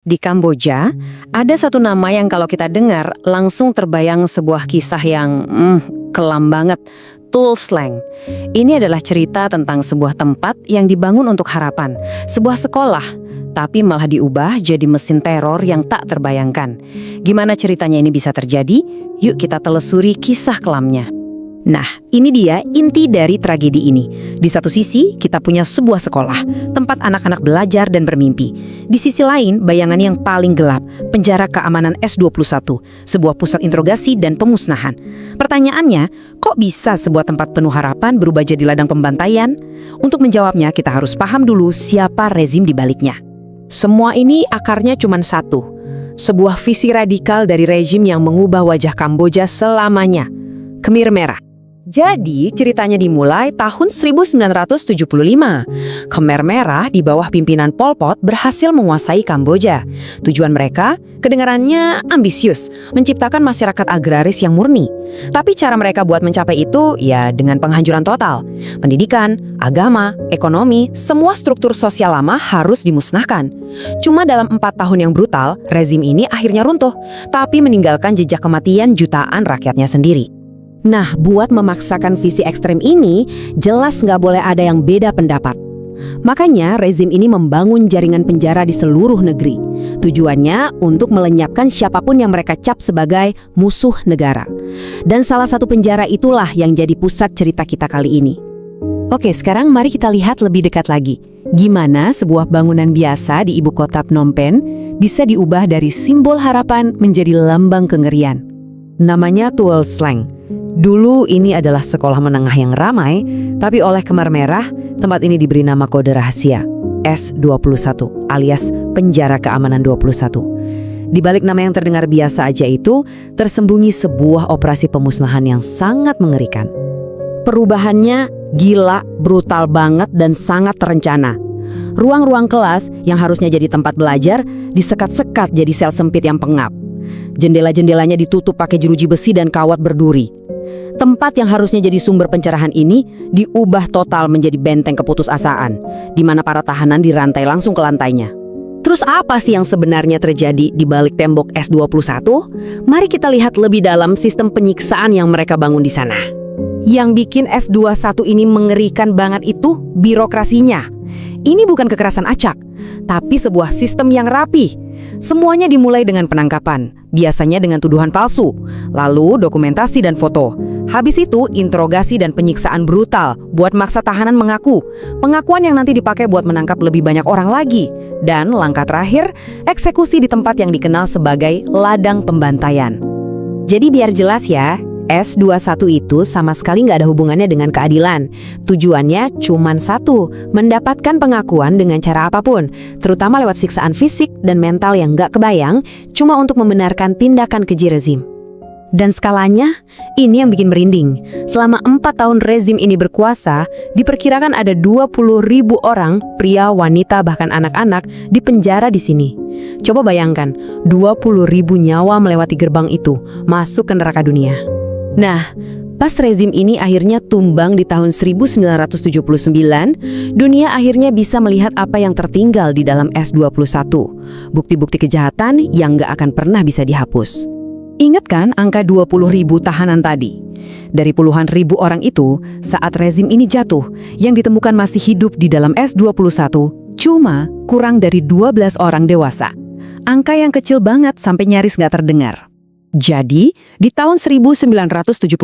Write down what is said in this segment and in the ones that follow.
Di Kamboja, ada satu nama yang kalau kita dengar langsung terbayang sebuah kisah yang kelam banget, Tuol Sleng. Ini adalah cerita tentang sebuah tempat yang dibangun untuk harapan, sebuah sekolah, tapi malah diubah jadi mesin teror yang tak terbayangkan. Gimana ceritanya ini bisa terjadi? Yuk kita telusuri kisah kelamnya. Nah, ini dia inti dari tragedi ini. Di satu sisi, kita punya sebuah sekolah, tempat anak-anak belajar dan bermimpi. Di sisi lain, bayangan yang paling gelap, penjara keamanan S21, sebuah pusat interogasi dan pemusnahan. Pertanyaannya, kok bisa sebuah tempat penuh harapan berubah jadi ladang pembantaian? Untuk menjawabnya, kita harus paham dulu siapa rezim di baliknya. Semua ini akarnya cuma satu, sebuah visi radikal dari rezim yang mengubah wajah Kamboja selamanya, Khmer Merah. Jadi, ceritanya dimulai tahun 1975. Khmer Merah di bawah pimpinan Pol Pot berhasil menguasai Kamboja. Tujuan mereka, kedengarannya ambisius, menciptakan masyarakat agraris yang murni. Tapi cara mereka buat mencapai itu, ya dengan penghancuran total. Pendidikan, agama, ekonomi, semua struktur sosial lama harus dimusnahkan. Cuma dalam 4 tahun yang brutal, rezim ini akhirnya runtuh, tapi meninggalkan jejak kematian jutaan rakyatnya sendiri. Nah, buat memaksakan visi ekstrem ini, jelas nggak boleh ada yang beda pendapat. Makanya, rezim ini membangun jaringan penjara di seluruh negeri. Tujuannya untuk melenyapkan siapapun yang mereka cap sebagai musuh negara. Dan salah satu penjara itulah yang jadi pusat cerita kita kali ini. Oke, sekarang mari kita lihat lebih dekat lagi. Gimana sebuah bangunan biasa di ibu kota Phnom Penh bisa diubah dari simbol harapan menjadi lambang kengerian. Namanya Tuol Sleng. Dulu ini adalah sekolah menengah yang ramai, tapi oleh Khmer Merah, tempat ini diberi nama kode rahasia, S21, alias Penjara Keamanan 21. Di balik nama yang terdengar biasa aja itu, tersembunyi sebuah operasi pemusnahan yang sangat mengerikan. Perubahannya gila, brutal banget, dan sangat terencana. Ruang-ruang kelas yang harusnya jadi tempat belajar, disekat-sekat jadi sel sempit yang pengap. Jendela-jendelanya ditutup pakai jeruji besi dan kawat berduri. Tempat yang harusnya jadi sumber pencerahan ini diubah total menjadi benteng keputusasaan, di mana para tahanan dirantai langsung ke lantainya. Terus apa sih yang sebenarnya terjadi di balik tembok S21? Mari kita lihat lebih dalam sistem penyiksaan yang mereka bangun di sana. Yang bikin S21 ini mengerikan banget itu birokrasinya. Ini bukan kekerasan acak, tapi sebuah sistem yang rapi. Semuanya dimulai dengan penangkapan, biasanya dengan tuduhan palsu, lalu dokumentasi dan foto. Habis itu, interogasi dan penyiksaan brutal buat maksa tahanan mengaku. Pengakuan yang nanti dipakai buat menangkap lebih banyak orang lagi. Dan langkah terakhir, eksekusi di tempat yang dikenal sebagai ladang pembantaian. Jadi biar jelas ya, S21 itu sama sekali nggak ada hubungannya dengan keadilan. Tujuannya cuma satu, mendapatkan pengakuan dengan cara apapun, terutama lewat siksaan fisik dan mental yang nggak kebayang, cuma untuk membenarkan tindakan keji rezim. Dan skalanya, ini yang bikin merinding. Selama 4 tahun rezim ini berkuasa, diperkirakan ada 20.000 orang, pria, wanita, bahkan anak-anak, di penjara di sini. Coba bayangkan, 20.000 nyawa melewati gerbang itu, masuk ke neraka dunia. Nah, pas rezim ini akhirnya tumbang di tahun 1979, dunia akhirnya bisa melihat apa yang tertinggal di dalam S21. Bukti-bukti kejahatan yang nggak akan pernah bisa dihapus. Ingat kan angka 20.000 tahanan tadi? Dari puluhan ribu orang itu, saat rezim ini jatuh, yang ditemukan masih hidup di dalam S21, cuma kurang dari 12 orang dewasa. Angka yang kecil banget sampai nyaris nggak terdengar. Jadi, di tahun 1979,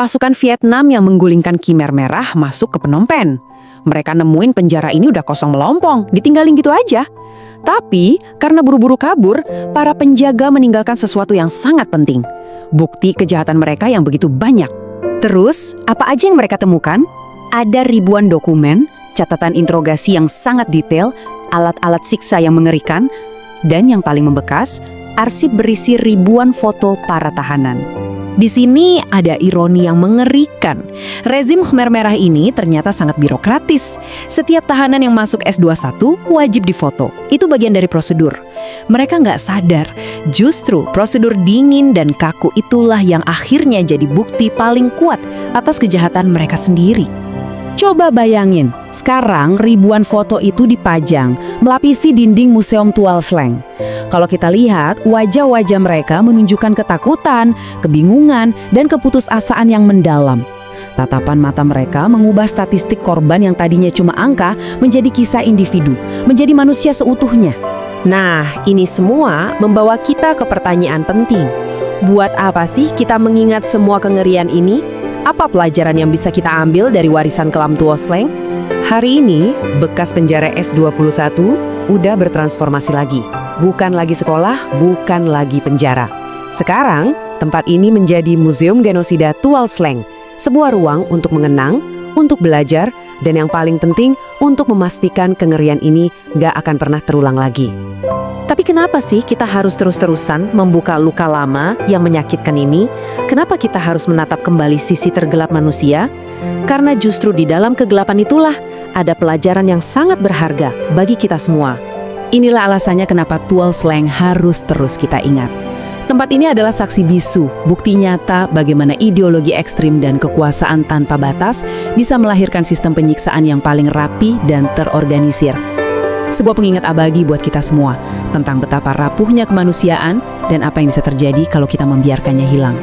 pasukan Vietnam yang menggulingkan Khmer Merah masuk ke Phnom Penh. Mereka nemuin penjara ini udah kosong melompong, ditinggalin gitu aja. Tapi, karena buru-buru kabur, para penjaga meninggalkan sesuatu yang sangat penting. Bukti kejahatan mereka yang begitu banyak. Terus, apa aja yang mereka temukan? Ada ribuan dokumen, catatan interogasi yang sangat detail, alat-alat siksa yang mengerikan, dan yang paling membekas, arsip berisi ribuan foto para tahanan. Di sini ada ironi yang mengerikan. Rezim Khmer Merah ini ternyata sangat birokratis. Setiap tahanan yang masuk S21 wajib difoto. Itu bagian dari prosedur. Mereka nggak sadar, justru prosedur dingin dan kaku itulah yang akhirnya jadi bukti paling kuat atas kejahatan mereka sendiri. Coba bayangin, sekarang ribuan foto itu dipajang, melapisi dinding Museum Tual Sleng. Kalau kita lihat, wajah-wajah mereka menunjukkan ketakutan, kebingungan, dan keputusasaan yang mendalam. Tatapan mata mereka mengubah statistik korban yang tadinya cuma angka menjadi kisah individu, menjadi manusia seutuhnya. Nah, ini semua membawa kita ke pertanyaan penting. Buat apa sih kita mengingat semua kengerian ini? Apa pelajaran yang bisa kita ambil dari warisan kelam Tual Sleng? Hari ini, bekas penjara S21 udah bertransformasi lagi. Bukan lagi sekolah, bukan lagi penjara. Sekarang, tempat ini menjadi Museum Genosida Tual Sleng. Sebuah ruang untuk mengenang, untuk belajar, dan yang paling penting, untuk memastikan kengerian ini nggak akan pernah terulang lagi. Tapi kenapa sih kita harus terus-terusan membuka luka lama yang menyakitkan ini? Kenapa kita harus menatap kembali sisi tergelap manusia? Karena justru di dalam kegelapan itulah ada pelajaran yang sangat berharga bagi kita semua. Inilah alasannya kenapa Tual Sleng harus terus kita ingat. Tempat ini adalah saksi bisu, bukti nyata bagaimana ideologi ekstrim dan kekuasaan tanpa batas bisa melahirkan sistem penyiksaan yang paling rapi dan terorganisir. Sebuah pengingat abadi buat kita semua tentang betapa rapuhnya kemanusiaan dan apa yang bisa terjadi kalau kita membiarkannya hilang.